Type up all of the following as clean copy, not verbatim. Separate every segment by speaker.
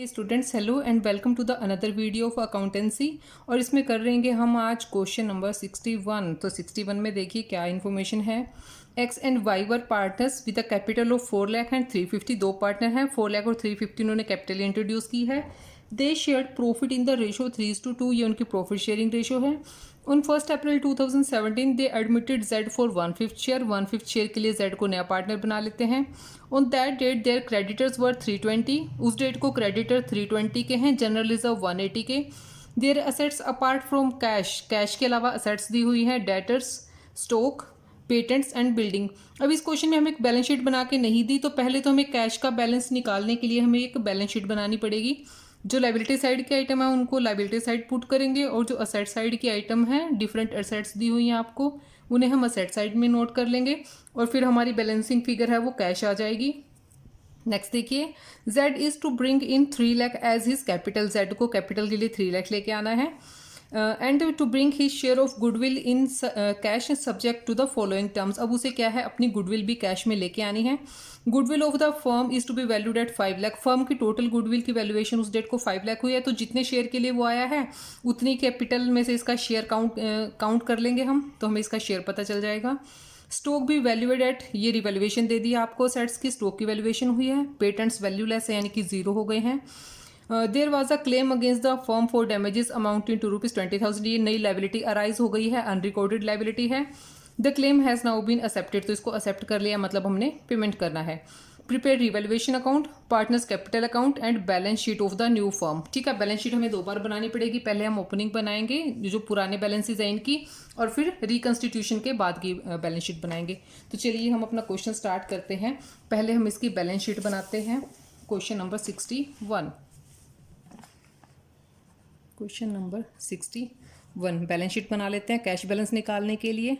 Speaker 1: Students hello and welcome to the another video of accountancy. और इसमें कर रहेंगे हम आज क्वेश्चन नंबर 61। तो 61 में देखिए क्या इन्फॉर्मेशन है। X and why were partners with a capital of 4 lakh and 350। दो पार्टनर हैं, 4 लाख और 350 उन्होंने कैपिटल इंट्रोड्यूस की है। They shared profit in the ratio 3:2, ये उनकी प्रॉफिट शेयरिंग रेशो है। On 1 April 2017 they admitted Z for 1/5 share. 1/5 share के लिए जेड को नया पार्टनर बना लेते हैं। On that date their creditors were 320, उस डेट को क्रेडिटर 320 के हैं, जनरल रिजर्व 180 के। There assets apart from cash, cash के अलावा असेट्स दी हुई है, debtors, stock, patents and building. अब इस क्वेश्चन में हमें एक बैलेंस शीट बना के नहीं दी, तो पहले तो हमें कैश का बैलेंस निकालने के लिए हमें एक बैलेंस शीट बनानी पड़ेगी। जो लाइबिलिटी साइड के आइटम है उनको लाइबिलिटी साइड पुट करेंगे, और जो असेट साइड की आइटम है, डिफरेंट असेट्स दी हुई हैं आपको, उन्हें हम असेट साइड में नोट कर लेंगे, और फिर हमारी बैलेंसिंग फिगर है वो कैश आ जाएगी। नेक्स्ट देखिए, Z is to bring in 3 lakh as his capital. Z को कैपिटल के लिए 3 लाख लेके आना है। And to bring his share of goodwill in cash subject to the following terms. अब उसे क्या है, अपनी गुडविल भी कैश में लेके आनी है। Goodwill of the firm is to be valued at 5 lakh. Firm की टोटल गुडविल की वैल्यूएशन उस डेट को 5 लाख हुई है, तो जितने शेयर के लिए वो आया है उतनी कैपिटल में से इसका शेयर काउंट कर लेंगे हम, तो हमें इसका शेयर पता चल जाएगा। स्टॉक भी वैल्यूएड एट, ये रिवैल्यूएशन दे दी आपको, सेट्स की स्टॉक की वैल्यूएशन हुई है। पेटेंट्स वैल्यूलेस है, यानी कि 0 हो गए हैं। There was a claim against the firm for damages amounting to ₹20,000। ये नई लाइबिलिटी अराइज हो गई है, अनरिकॉर्डेड लाइबिलिटी है। The claim has now been accepted, तो इसको एक्सेप्ट कर लिया, मतलब हमने पेमेंट करना है। Prepare revaluation account, partners capital account and balance sheet of the new firm. ठीक है, बैलेंस शीट हमें 2 बार बनानी पड़ेगी। पहले हम ओपनिंग बनाएंगे जो पुराने बैलेंसेज हैं इनकी, और फिर रिकन्स्टिट्यूशन के बाद की बैलेंस शीट बनाएंगे। तो चलिए हम अपना क्वेश्चन स्टार्ट करते हैं। पहले हम इसकी बैलेंस शीट बनाते हैं। Question number 61। Question number 61 balance sheet बना लेते हैं कैश बैलेंस निकालने के लिए।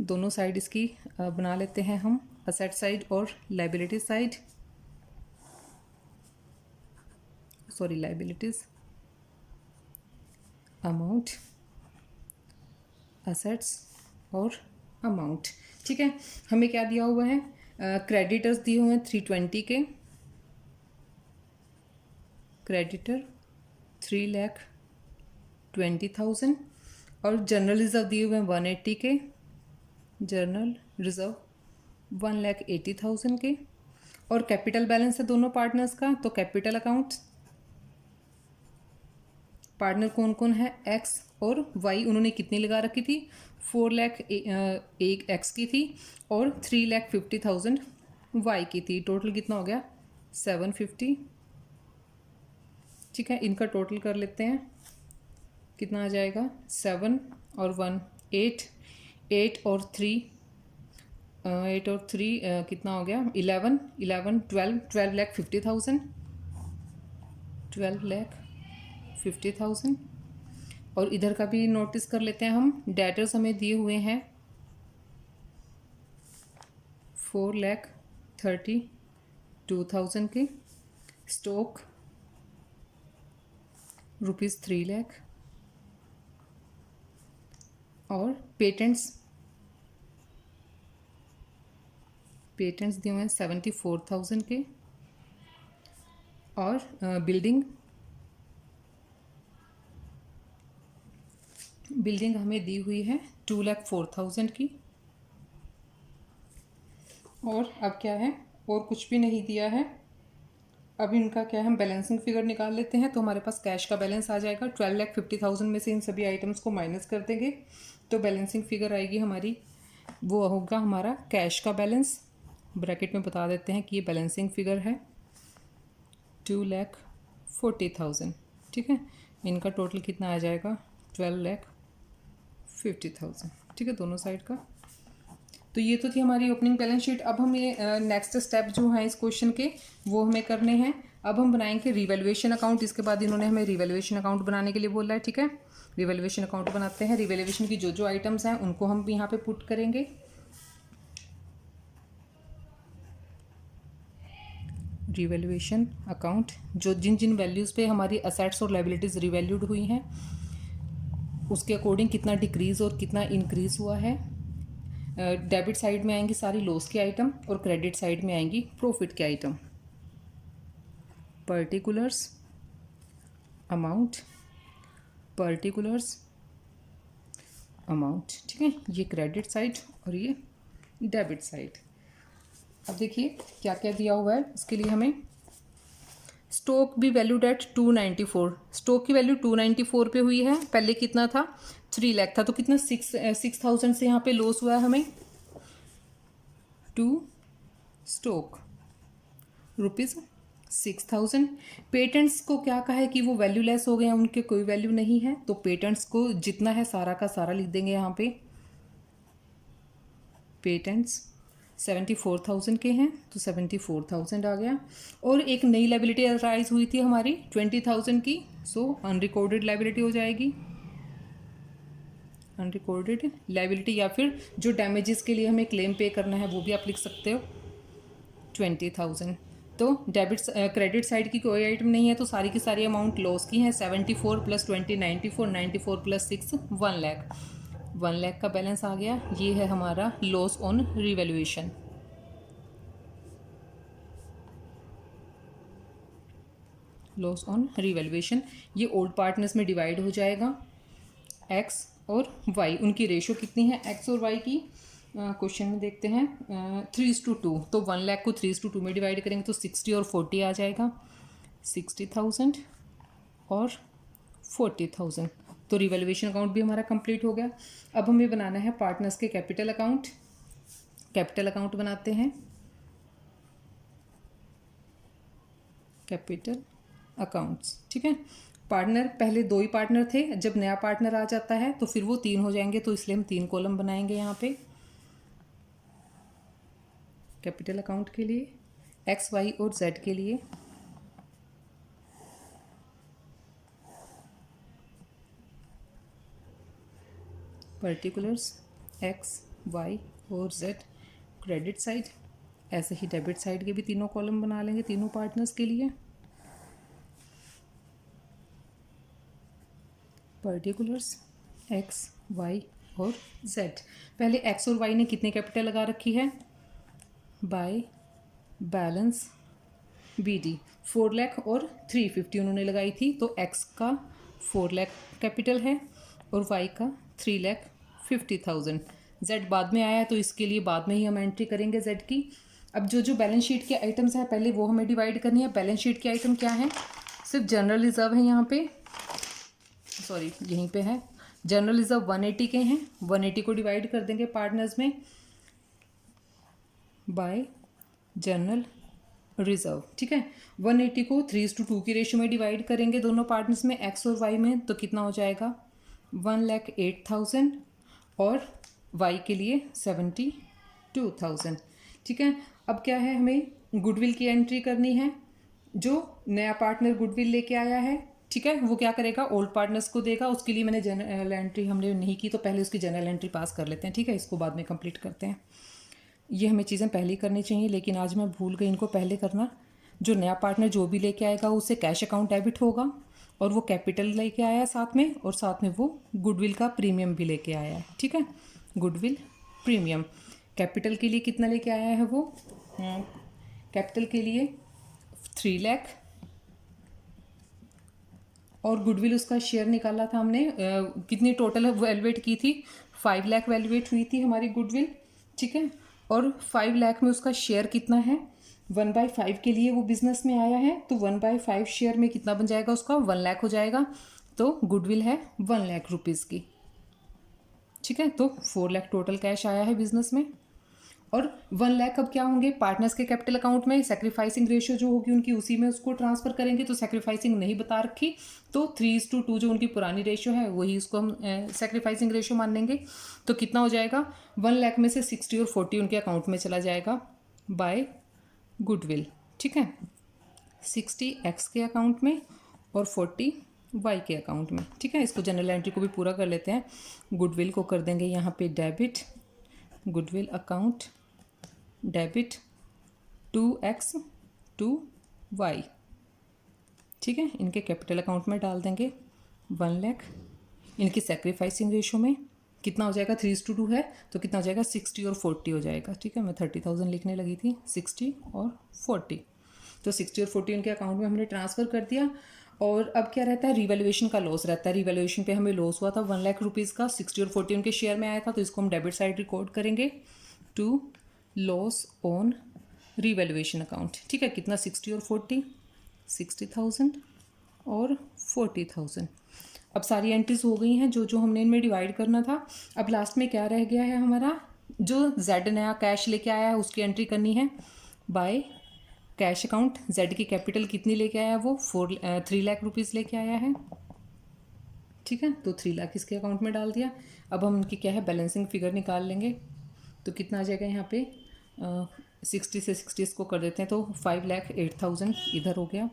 Speaker 1: दोनों साइड इसकी बना लेते हैं हम, असेट साइड और liability side. Sorry, liabilities, amount, assets और अमाउंट। ठीक है, हमें क्या दिया हुआ है, क्रेडिटर्स दिए हुए हैं 320 के, क्रेडिटर 3,20,000, और जनरल रिजर्व दिए हुए हैं 180 के, जनरल रिजर्व 1,80,000 के। और कैपिटल बैलेंस है दोनों पार्टनर्स का, तो कैपिटल अकाउंट, पार्टनर कौन कौन है, एक्स और वाई, उन्होंने कितनी लगा रखी थी, 4 लाख एक एक्स की थी और 3,50,000 वाई की थी। टोटल कितना हो गया, 750। ठीक है, इनका टोटल कर लेते हैं, कितना आ जाएगा, 7 और 1 8, 8 और 3 कितना हो गया, 11 11 12 12,50,000, 12,50,000। और इधर का भी नोटिस कर लेते हैं हम। डेटर्स हमें दिए हुए हैं 4,32,000 के, स्टॉक ₹3 लाख, और पेटेंट्स दिए हुए हैं 74,000 के, और बिल्डिंग हमें दी हुई है 2,04,000 की। और अब क्या है, और कुछ भी नहीं दिया है। अब इनका क्या है, हम बैलेंसिंग फिगर निकाल लेते हैं। तो हमारे पास कैश का बैलेंस आ जाएगा, 12,50,000 में से इन सभी आइटम्स को माइनस कर देंगे, तो बैलेंसिंग फिगर आएगी हमारी, वो होगा हमारा कैश का बैलेंस। ब्रैकेट में बता देते हैं कि ये बैलेंसिंग फिगर है 2,40,000। ठीक है, इनका टोटल कितना आ जाएगा, 12,50,000। ठीक है, दोनों साइड का। तो ये तो थी हमारी ओपनिंग बैलेंस शीट। अब हम ये नेक्स्ट स्टेप जो है इस क्वेश्चन के, वो हमें करने हैं। अब हम बनाएंगे रिवैल्यूएशन अकाउंट। इसके बाद इन्होंने हमें रिवैल्यूएशन अकाउंट बनाने के लिए बोला है। ठीक है, रिवैल्यूएशन अकाउंट बनाते हैं। रिवैल्यूएशन की जो आइटम्स हैं उनको हम भी यहाँ पे पुट करेंगे। रिवैल्यूएशन अकाउंट, जो जिन वैल्यूज़ पे हमारी असेट्स और लाइबिलिटीज़ रिवैल्यूड हुई हैं उसके अकॉर्डिंग कितना डिक्रीज़ और कितना इंक्रीज़ हुआ है। डेबिट साइड में आएंगी सारी लॉस के आइटम, और क्रेडिट साइड में आएंगी प्रॉफिट के item. Particulars amount, particulars amount, ठीक है। ये क्रेडिट साइड और ये डेबिट साइड। अब देखिए क्या क्या दिया हुआ है इसके लिए हमें। स्टॉक भी वैल्यूड एट 294, स्टॉक की वैल्यू 294 पे हुई है, पहले कितना था 3 लाख था, तो कितना 6,000 से यहाँ पे लॉस हुआ है हमें टू स्टॉक ₹6,000। पेटेंट्स को क्या कहा है कि वो वैल्यूलेस हो गए हैं, उनके कोई वैल्यू नहीं है, तो पेटेंट्स को जितना है सारा का सारा लिख देंगे यहाँ पे। पेटेंट्स 74,000 के हैं तो 74,000 आ गया। और एक नई लायबिलिटी अराइज हुई थी हमारी 20,000 की, सो अनरिकॉर्डेड लायबिलिटी हो जाएगी, अनरिकॉर्डेड लायबिलिटी। या फिर जो डैमेजेस के लिए हमें क्लेम पे करना है वो भी आप लिख सकते हो 20,000। तो डेबिट क्रेडिट साइड की कोई आइटम नहीं है, तो सारी की सारी अमाउंट लॉस की हैं। 74 + 20 94, 94 + 6 1 लाख, 1 लाख का बैलेंस आ गया। ये है हमारा loss on revaluation. Loss on revaluation ये ओल्ड पार्टनर्स में डिवाइड हो जाएगा। एक्स और वाई उनकी रेशो कितनी है एक्स और वाई की, क्वेश्चन में देखते हैं 3:2। तो 1 लाख को 3:2 में डिवाइड करेंगे तो 60 और 40 आ जाएगा, 60,000 और 40,000। तो रिवैल्यूएशन अकाउंट भी हमारा कंप्लीट हो गया। अब हमें बनाना है पार्टनर्स के कैपिटल अकाउंट। कैपिटल अकाउंट बनाते हैं, कैपिटल अकाउंट्स, ठीक है। पार्टनर पहले 2 ही पार्टनर थे, जब नया पार्टनर आ जाता है तो फिर वो 3 हो जाएंगे, तो इसलिए हम 3 कॉलम बनाएंगे यहाँ पे कैपिटल अकाउंट के लिए, एक्स वाई और जेड के लिए। पर्टिकुलर्स एक्स वाई और जेड क्रेडिट साइड, ऐसे ही डेबिट साइड के भी तीनों कॉलम बना लेंगे तीनों पार्टनर्स के लिए। पर्टिकुलर्स एक्स वाई और जेड। पहले एक्स और वाई ने कितनी कैपिटल लगा रखी है, बाय बैलेंस बीडी 4 लाख और 350 उन्होंने लगाई थी, तो एक्स का 4 लाख कैपिटल है और वाई का 3,50,000। जेड बाद में आया है तो इसके लिए बाद में ही हम एंट्री करेंगे जेड की। अब जो जो बैलेंस शीट के आइटम्स हैं पहले वो हमें डिवाइड करनी है। बैलेंस शीट के आइटम क्या है, सिर्फ जनरल रिजर्व है यहाँ पे, सॉरी यहीं पे है, जनरल रिजर्व 180 के हैं, 180 को डिवाइड कर देंगे पार्टनर्स में बाय जनरल रिजर्व, ठीक है। 180 को 3:2 की रेशियो में डिवाइड करेंगे दोनों पार्टनर्स में, एक्स और वाई में, तो कितना हो जाएगा 1,08,000 और वाई के लिए 72,000, ठीक है। अब क्या है, हमें गुडविल की एंट्री करनी है। जो नया पार्टनर गुडविल लेके आया है, ठीक है, वो क्या करेगा ओल्ड पार्टनर्स को देगा। उसके लिए मैंने जनरल एंट्री हमने नहीं की, तो पहले उसकी जनरल एंट्री पास कर लेते हैं, ठीक है, इसको बाद में कंप्लीट करते हैं। ये हमें चीज़ें पहले ही करनी चाहिए, लेकिन आज मैं भूल गई इनको पहले करना। जो नया पार्टनर जो भी लेके आएगा उसे कैश अकाउंट डेबिट होगा, और वो कैपिटल लेके आया है साथ में, और साथ में वो गुडविल का प्रीमियम भी लेके आया है, ठीक है। गुडविल प्रीमियम कैपिटल के लिए कितना लेके आया है वो, कैपिटल के लिए 3 लाख, और गुडविल उसका शेयर निकाला था हमने, कितनी टोटल वैल्यूएट की थी 5 लाख वैल्यूएट हुई थी हमारी गुडविल, ठीक है। और 5 लाख में उसका शेयर कितना है 1/5 के लिए वो बिजनेस में आया है, तो 1/5 शेयर में कितना बन जाएगा उसका 1 लाख हो जाएगा। तो गुडविल है 1 लाख रुपीज़ की, ठीक है। तो 4 लाख टोटल कैश आया है बिजनेस में, और 1 लाख अब क्या होंगे पार्टनर्स के कैपिटल अकाउंट में। सैक्रिफाइसिंग रेशियो जो होगी उनकी उसी में उसको ट्रांसफर करेंगे, तो सैक्रिफाइसिंग नहीं बता रखी, तो 3:2 जो उनकी पुरानी रेशियो है वही उसको हम सैक्रिफाइसिंग रेशियो मान लेंगे। तो कितना हो जाएगा 1 लाख में से 60 और 40 उनके अकाउंट में चला जाएगा बाय गुडविल, ठीक है। 60 एक्स के अकाउंट में और 40 वाई के अकाउंट में, ठीक है। इसको जनरल एंट्री को भी पूरा कर लेते हैं। गुडविल को कर देंगे यहाँ पे debit, goodwill account debit 2x 2y, ठीक है। इनके कैपिटल अकाउंट में डाल देंगे 1 लाख। इनकी सैक्रिफाइसिंग रेशो में कितना हो जाएगा 3:2 है, तो कितना हो जाएगा 60 और 40 हो जाएगा, ठीक है। मैं 30,000 लिखने लगी थी, 60 और 40, तो 60 और 40 उनके अकाउंट में हमने ट्रांसफ़र कर दिया। और अब क्या रहता है, रिवैल्यूएशन का लॉस रहता है। रिवैल्यूएशन पे हमें लॉस हुआ था 1 लाख रुपीज़ का, 60 और 40 उनके शेयर में आया था, तो इसको हम डेबिट साइड रिकॉर्ड करेंगे to loss on revaluation account. ठीक है, कितना 60 और 40, 60,000 और 40,000। अब सारी एंट्रीज हो गई हैं जो जो हमने इनमें डिवाइड करना था। अब लास्ट में क्या रह गया है हमारा, जो जेड नया कैश लेके आया है उसकी एंट्री करनी है बाय कैश अकाउंट। जेड की कैपिटल कितनी लेके आया है, वो 3 लाख रुपीज़ लेके आया है। ठीक है, तो 3 लाख इसके अकाउंट में डाल दिया। अब हम उनकी क्या है बैलेंसिंग फिगर निकाल लेंगे। तो कितना आ जाएगा यहाँ पे, 60 से 60 इसको कर देते हैं, तो 5,08,000 इधर हो गया,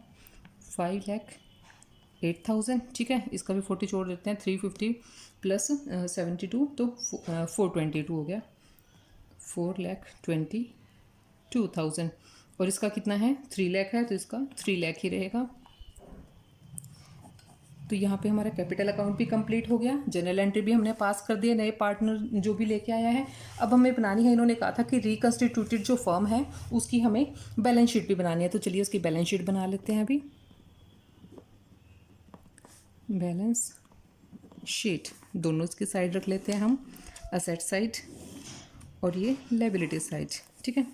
Speaker 1: 5,08,000। ठीक है, इसका भी 40 जोड़ देते हैं, 350 प्लस 72 तो 422 हो गया, 4,22,000। और इसका कितना है, 3 लाख है, तो इसका 3 लाख ही रहेगा। तो यहाँ पे हमारा कैपिटल अकाउंट भी कंप्लीट हो गया, जनरल एंट्री भी हमने पास कर दिया, नए पार्टनर जो भी लेके आया है। अब हमें बनानी है, इन्होंने कहा था कि रिकन्स्टिट्यूटेड जो फर्म है उसकी हमें बैलेंस शीट भी बनानी है। तो चलिए उसकी बैलेंस शीट बना लेते हैं अभी। बैलेंस शीट दोनों इसकी साइड रख लेते हैं हम, असेट साइड और ये लायबिलिटी साइड। ठीक है,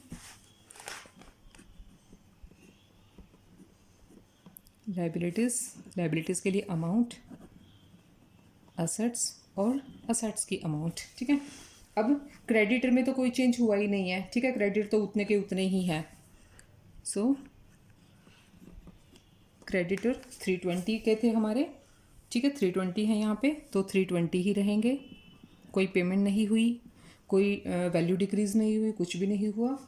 Speaker 1: लायबिलिटीज़ के लिए अमाउंट, असेट्स और असेट्स की अमाउंट। ठीक है, अब क्रेडिटर में तो कोई चेंज हुआ ही नहीं है। ठीक है, क्रेडिट तो उतने के उतने ही हैं। सो क्रेडिटर 320 के थे हमारे। ठीक है, 320 है यहाँ पे, तो 320 ही रहेंगे। कोई पेमेंट नहीं हुई, कोई वैल्यू डिक्रीज़ नहीं हुई, कुछ भी नहीं हुआ।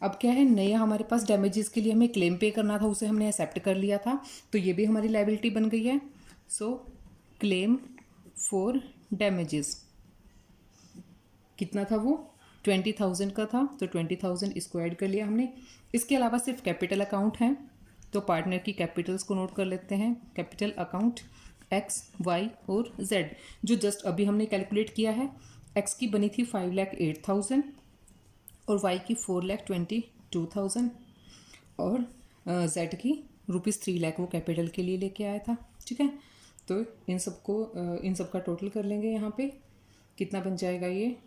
Speaker 1: अब क्या है, नया हमारे पास डैमेजेस के लिए हमें क्लेम पे करना था, उसे हमने एक्सेप्ट कर लिया था, तो ये भी हमारी लायबिलिटी बन गई है। सो क्लेम फॉर डैमेजेस कितना था, वो 20,000 का था, तो 20,000 इसको ऐड कर लिया हमने। इसके अलावा सिर्फ कैपिटल अकाउंट है, तो पार्टनर की कैपिटल्स को नोट कर लेते हैं। कैपिटल अकाउंट एक्स, वाई और जेड, जो जस्ट अभी हमने कैलकुलेट किया है। एक्स की बनी थी 5,08,000 और वाई की 4,22,000 और जेड की ₹3 लाख वो कैपिटल के लिए लेके आया था। ठीक है, तो इन सब का टोटल कर लेंगे। यहाँ पे कितना बन जाएगा, ये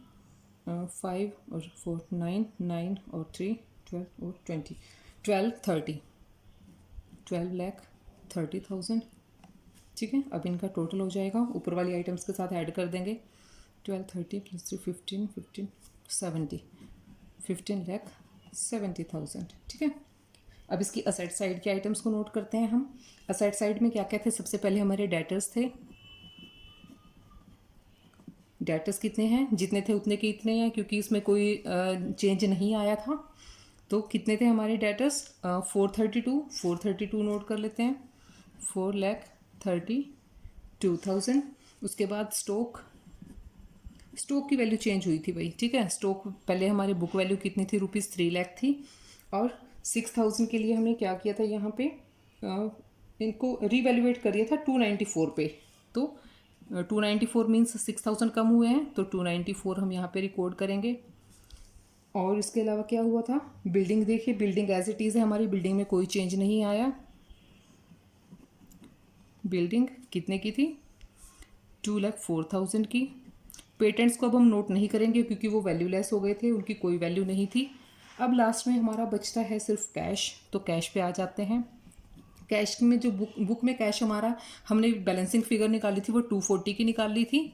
Speaker 1: 5 और 4 9 9 और 3 12 और 20 12,30,000। ठीक है, अब इनका टोटल हो जाएगा, ऊपर वाली आइटम्स के साथ ऐड कर देंगे। 12,30 प्लस 3 15 70 15,70,000। ठीक है, अब इसकी असेट साइड के आइटम्स को नोट करते हैं हम। असेट साइड में क्या क्या थे, सबसे पहले हमारे डेटर्स थे। डेटर्स कितने हैं, जितने थे उतने के इतने हैं, क्योंकि इसमें कोई चेंज नहीं आया था। तो कितने थे हमारे डेटर्स, 432 नोट कर लेते हैं, 4,32,000। उसके बाद स्टॉक की वैल्यू चेंज हुई थी भाई। ठीक है, स्टॉक पहले हमारी बुक वैल्यू कितनी थी, ₹3 लाख थी, और 6,000 के लिए हमने क्या किया था, यहाँ पे इनको रीवैल्यूएट करिए था 294 पे। तो 294 मीन्स 6,000 कम हुए हैं, तो 294 हम यहाँ पे रिकॉर्ड करेंगे। और इसके अलावा क्या हुआ था, बिल्डिंग देखिए, बिल्डिंग एज इट इज़ है हमारी, बिल्डिंग में कोई चेंज नहीं आया। बिल्डिंग कितने की थी, 2,04,000 की। पेटेंट्स को अब हम नोट नहीं करेंगे क्योंकि वो वैल्यूलेस हो गए थे, उनकी कोई वैल्यू नहीं थी। अब लास्ट में हमारा बचता है सिर्फ कैश, तो कैश पे आ जाते हैं। कैश में जो बुक में कैश हमारा, हमने बैलेंसिंग फिगर निकाली थी वो 240 की निकाल ली थी,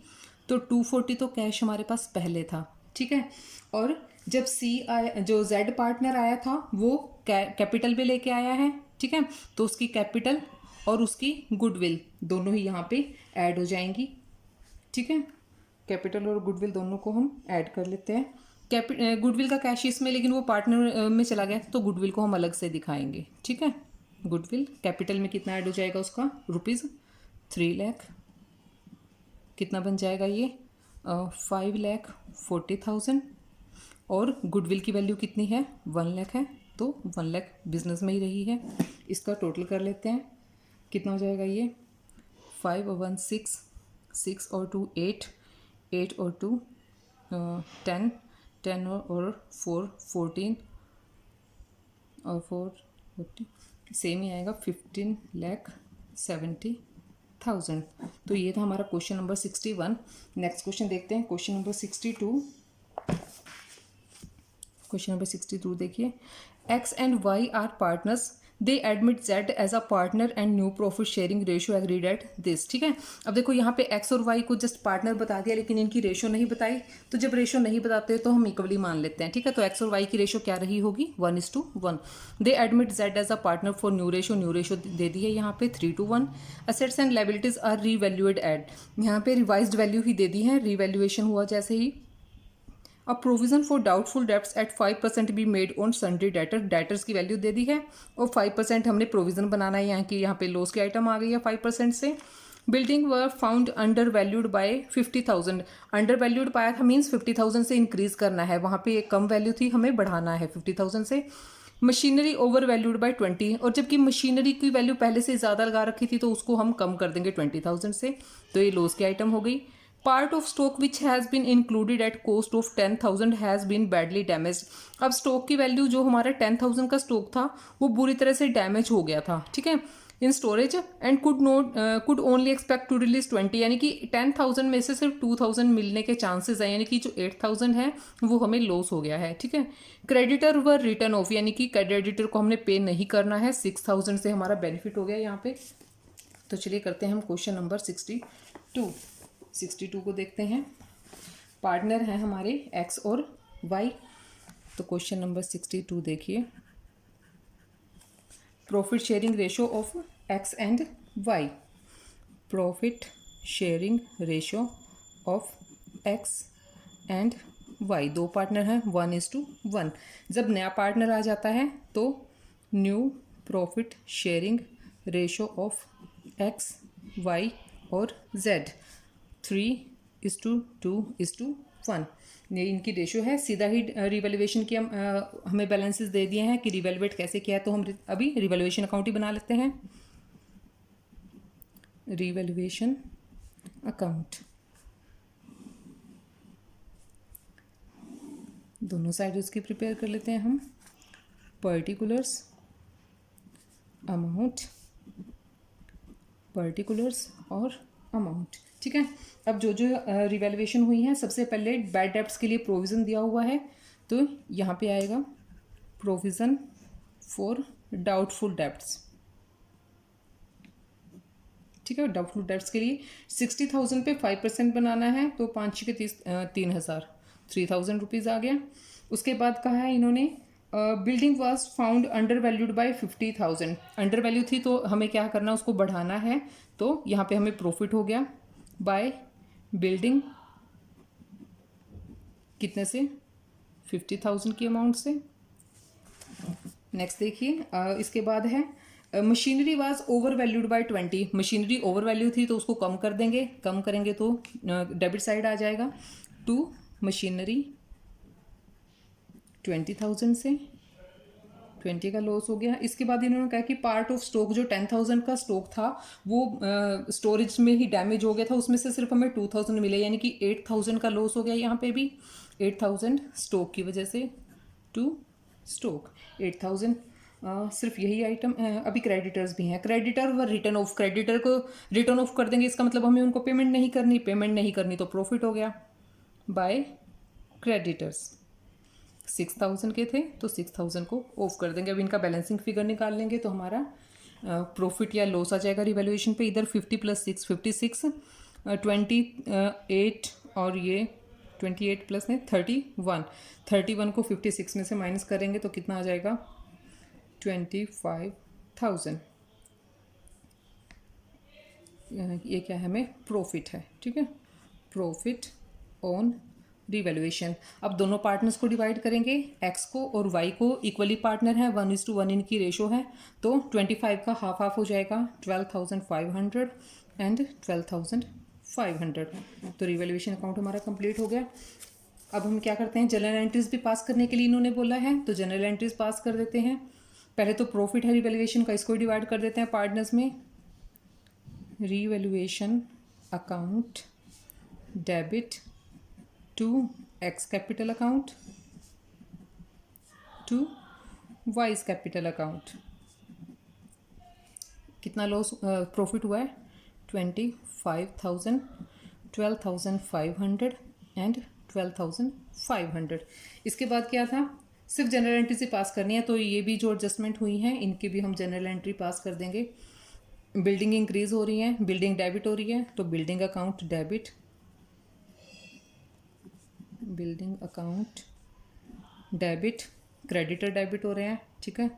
Speaker 1: तो 240 तो कैश हमारे पास पहले था। ठीक है, और जब जो जेड पार्टनर आया था वो कैपिटल भी लेके आया है। ठीक है, तो उसकी कैपिटल और उसकी गुडविल दोनों ही यहाँ पे ऐड हो जाएंगी। ठीक है, कैपिटल और गुडविल दोनों को हम ऐड कर लेते हैं। गुडविल का कैश इसमें, लेकिन वो पार्टनर में चला गया, तो गुडविल को हम अलग से दिखाएंगे। ठीक है, गुडविल कैपिटल में कितना ऐड हो जाएगा उसका, ₹3 लाख। कितना बन जाएगा ये, 5,40,000। और गुडविल की वैल्यू कितनी है, 1 लाख है, तो 1 लाख बिजनेस में ही रही है। इसका टोटल कर लेते हैं, कितना हो जाएगा ये, 5 और 1 6, 6 और 2 8, 8 और 2 10, 10 और 4 14 और 4 सेम ही आएगा 15,70,000। तो ये था हमारा क्वेश्चन नंबर 61। नेक्स्ट क्वेश्चन देखते हैं, क्वेश्चन नंबर 62। क्वेश्चन नंबर 62 देखिए, X and Y are partners, they admit Z as a partner and new profit sharing ratio agreed at this. ठीक है, अब देखो यहाँ पे एक्स और वाई को जस्ट पार्टनर बता दिया, लेकिन इनकी रेशियो नहीं बताई। तो जब रेशियो नहीं बताते तो हम इक्वली मान लेते हैं। ठीक है, तो एक्स और वाई की रेशियो क्या रही होगी, 1:1। They admit Z as a partner for new ratio दे दी है यहाँ पे 3:1। Assets and liabilities are revalued at, यहाँ पे रिवाइज्ड वैल्यू ही दे दी है, रीवैल्यूएशन हुआ जैसे ही। A provision for doubtful debts at 5% be made on sundry debtor, debtors की वैल्यू दे दी है और 5% हमने प्रोविजन बनाना है, यहाँ पे लॉस की आइटम आ गई है 5% से। Building were found under valued bye 50,000, under valued पाया था मीन्स 50,000 से इंक्रीज करना है, वहाँ पे एक कम वैल्यू थी, हमें बढ़ाना है 50,000 से। मशीनरी ओवर वैल्यूड बाय 20, और जबकि मशीनरी की वैल्यू पहले से ज़्यादा लगा रखी थी तो उसको हम कम कर देंगे 20,000 से, तो ये लॉस की आइटम हो गई। Part of stock which has been included at cost of 10,000 has been badly damage, अब स्टॉक की वैल्यू जो हमारा 10,000 का स्टॉक था वो बुरी तरह से डैमेज हो गया था। ठीक है, in storage and could only expect to release 20, यानी कि 10,000 में से सिर्फ 2,000 मिलने के चांसेस हैं, यानी कि जो 8,000 है वो हमें लॉस हो गया है। ठीक है, क्रेडिटर व रिटर्न ऑफ, यानी कि क्रेडिटर को हमने पे नहीं करना है, 6,000 से हमारा बेनिफिट हो गया यहाँ पे। तो चलिए करते हैं हम क्वेश्चन नंबर 62 को देखते हैं। पार्टनर हैं हमारे एक्स और वाई। तो क्वेश्चन नंबर 62 देखिए, profit sharing ratio of X and Y, profit sharing ratio of X and Y, दो पार्टनर हैं 1:1। जब नया पार्टनर आ जाता है तो new profit sharing ratio of X Y और जेड 3:2:1, ये इनकी रेशियो है। सीधा ही रिवैल्यूएशन की हमें बैलेंसेस दे दिए हैं कि रिवैल्यूएट कैसे किया है, तो हम अभी रिवैल्यूएशन अकाउंट ही बना लेते हैं। रिवैल्यूएशन अकाउंट, दोनों साइड उसकी प्रिपेयर कर लेते हैं हम। पर्टिकुलर्स अमाउंट, पर्टिकुलर्स और अमाउंट। ठीक है, अब जो जो रिवैल्यूएशन हुई है, सबसे पहले बैड डेब्ट्स के लिए प्रोविज़न दिया हुआ है, तो यहाँ पे आएगा प्रोविज़न फॉर डाउटफुल डेब्ट्स। ठीक है, डाउटफुल डेब्ट्स के लिए 60,000 पे 5% बनाना है, तो 5 के 3,000, 3,000 रुपीज़ आ गया। उसके बाद कहा है इन्होंने building was found under valued bye 50,000, under value थी तो हमें क्या करना, उसको बढ़ाना है, तो यहाँ पे हमें प्रॉफिट हो गया बाय बिल्डिंग, कितने से, 50,000 की अमाउंट से। नेक्स्ट देखिए, इसके बाद है machinery was over valued bye 20, machinery over value थी तो उसको कम कर देंगे, कम करेंगे तो डेबिट साइड आ जाएगा, टू मशीनरी 20,000 से 20 का लॉस हो गया। इसके बाद इन्होंने कहा कि पार्ट ऑफ स्टॉक, जो 10,000 का स्टॉक था वो स्टोरेज में ही डैमेज हो गया था, उसमें से सिर्फ हमें 2,000 मिले, यानी कि 8,000 का लॉस हो गया यहाँ पे भी, 8,000 स्टॉक की वजह से, टू स्टॉक 8,000। सिर्फ यही आइटम। अभी क्रेडिटर्स भी हैं, क्रेडिटर व रिटर्न ऑफ, क्रेडिटर को रिटर्न ऑफ कर देंगे, इसका मतलब हमें उनको पेमेंट नहीं करनी, पेमेंट नहीं करनी तो प्रॉफिट हो गया बाय क्रेडिटर्स। 6,000 के थे तो 6,000 को ऑफ कर देंगे। अब इनका बैलेंसिंग फिगर निकाल लेंगे तो हमारा प्रॉफिट या लॉस आ जाएगा रिवैल्यूएशन पे। इधर 50 + 6 56, 28 और ये 28 प्लस है 31 को 56 में से माइनस करेंगे तो कितना आ जाएगा, 25,000। ये क्या है, हमें प्रॉफिट है। ठीक है, प्रॉफिट ऑन रिवैल्यूएशन। अब दोनों पार्टनर्स को डिवाइड करेंगे, एक्स को और वाई को इक्वली पार्टनर है, 1:1 इनकी रेशो है, तो 25 का हाफ हाफ हो जाएगा, 12,500 एंड 12,500। तो रिवैल्यूएशन अकाउंट हमारा कंप्लीट हो गया। अब हम क्या करते हैं, जनरल एंट्रीज भी पास करने के लिए इन्होंने बोला है, तो जनरल एंट्रीज पास कर देते हैं। पहले तो प्रॉफिट है रिवैल्यूएशन का, इसको डिवाइड कर देते हैं पार्टनर्स में। Revaluation account debit to X capital account to Y's capital account. कितना लॉस प्रॉफिट हुआ है 25,000, 12,500 एंड 12,500। इसके बाद क्या था, सिर्फ जनरल एंट्री से पास करनी है, तो ये भी जो एडजस्टमेंट हुई हैं इनकी भी हम जनरल एंट्री पास कर देंगे। बिल्डिंग इंक्रीज हो रही है, बिल्डिंग डेबिट हो रही है, तो building account debit, building account debit, creditor debit हो रहे हैं, ठीक है,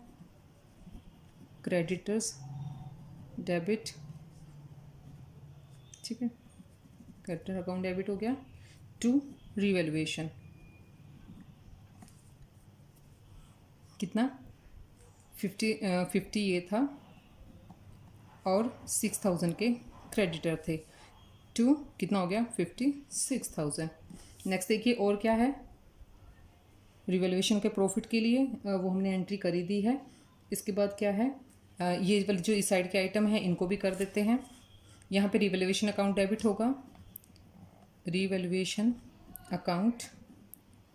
Speaker 1: क्रेडिटर्स डेबिट, ठीक है, क्रेडिटर अकाउंट डेबिट हो गया। टू रिवैल्यूएशन, कितना 50 ये था और 6,000 के क्रेडिटर थे, टू कितना हो गया 56,000। नेक्स्ट देखिए और क्या है, रिवैल्यूएशन के प्रॉफिट के लिए वो हमने एंट्री करी दी है। इसके बाद क्या है, ये वाले जो इस साइड के आइटम हैं इनको भी कर देते हैं। यहाँ पे रिवैल्यूएशन अकाउंट डेबिट होगा, रिवैल्यूएशन अकाउंट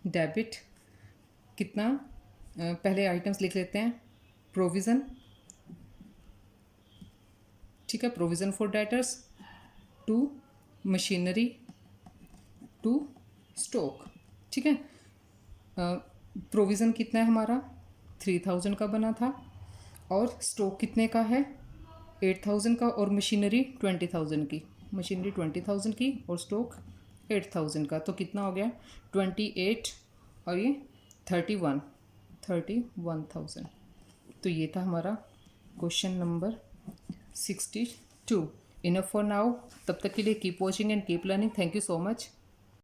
Speaker 1: डेबिट, कितना पहले आइटम्स लिख लेते हैं, प्रोविज़न, ठीक है, provision for debtors, to machinery, to stock, ठीक है। प्रोविज़न कितना है हमारा 3,000 का बना था, और स्टॉक कितने का है 8,000 का, और मशीनरी 20,000 की, मशीनरी 20,000 की और स्टॉक 8,000 का, तो कितना हो गया 28 और ये 31,000। तो ये था हमारा question number 62। Enough for now, तब तक के लिए keep watching and keep learning. Thank you so much.